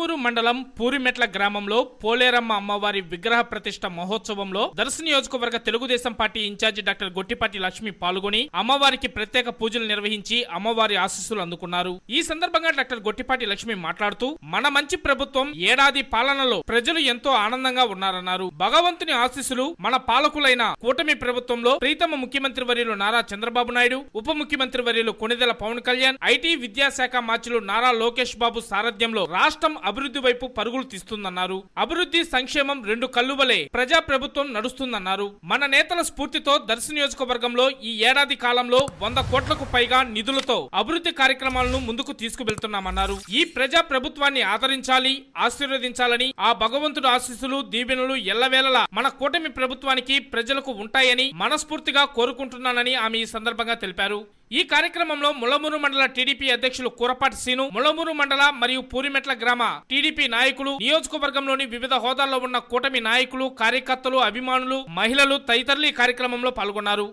ములమూరు మండలం పూరిమెట్ల గ్రామంలో పోలేరమ్మ అమ్మవారి విగ్రహ ప్రతిష్ఠ మహోత్సవంలో దర్శి నియోజకవర్గ Telugu Desam party in charge doctor Gottipati Lakshmi పాల్గొని అమ్మవారికి ప్రత్యేక పూజలు నిర్వహించి అమ్మవారి ఆశీస్సులు అందుకున్నారు. ఈ సందర్భంగా డాక్టర్ గొట్టిపాటి లక్ష్మి మాట్లాడుతూ మన మంచి ప్రభుత్వం ఏడాది పాలనలో ప్రజలు ఎంతో ఆనందంగా ఉన్నారన్నారు. భగవంతుని ఆశీస్సులు మన పాలకులైన కూటమి ప్రభుత్వంలో ప్రీతమ ముఖ్యమంత్రి వర్యులు నారా చంద్రబాబు నాయుడు, ఉప ముఖ్యమంత్రి వర్యులు కొణిదెల పవన్ కళ్యాణ్, ఐటీ విద్యాశాఖ మార్చులు నారా లోకేష్ బాబు సారథ్యంలో రాష్ట్రం అభివృద్ధి వైపు పరుగులు తీస్తుందన్నారు. అభివృద్ధి సంక్షేమం రెండు కళ్ళువలే ప్రజా ప్రభుత్వం నడుస్తుందన్నారు. మన నేతల స్ఫూర్తితో దర్శి నియోజకవర్గంలో ఈ ఏడాది కాలంలో 100 కోట్లకు పైగా నిధులతో అభివృద్ధి కార్యక్రమాలను ముందుకు తీసుకువెళ్తున్నామన్నారు. ఈ ప్రజా ప్రభుత్వాన్ని ఆదరించాలి, ఆశీర్వదించాలని, ఆ భగవంతుడు ఆశీస్సులు దీవెనలు ఎల్లవేళలా మన కూటమి ప్రభుత్వానికి ప్రజలకు ఉంటాయని మనస్ఫూర్తిగా కోరుకుంటున్నానని ఆమె ఈ సందర్భంగా తెలిపారు. ఈ కార్యక్రమంలో ములమూరు మండల టీడీపీ అధ్యక్షులు కూరపాటి సీను, ములమూరు మండల మరియు పూరిమెట్ల గ్రామ టీడీపీ నాయకులు, నియోజకవర్గంలోని వివిధ హోదాల్లో ఉన్న కూటమి నాయకులు, కార్యకర్తలు, అభిమానులు, మహిళలు తదితరులు ఈ కార్యక్రమంలో పాల్గొన్నారు.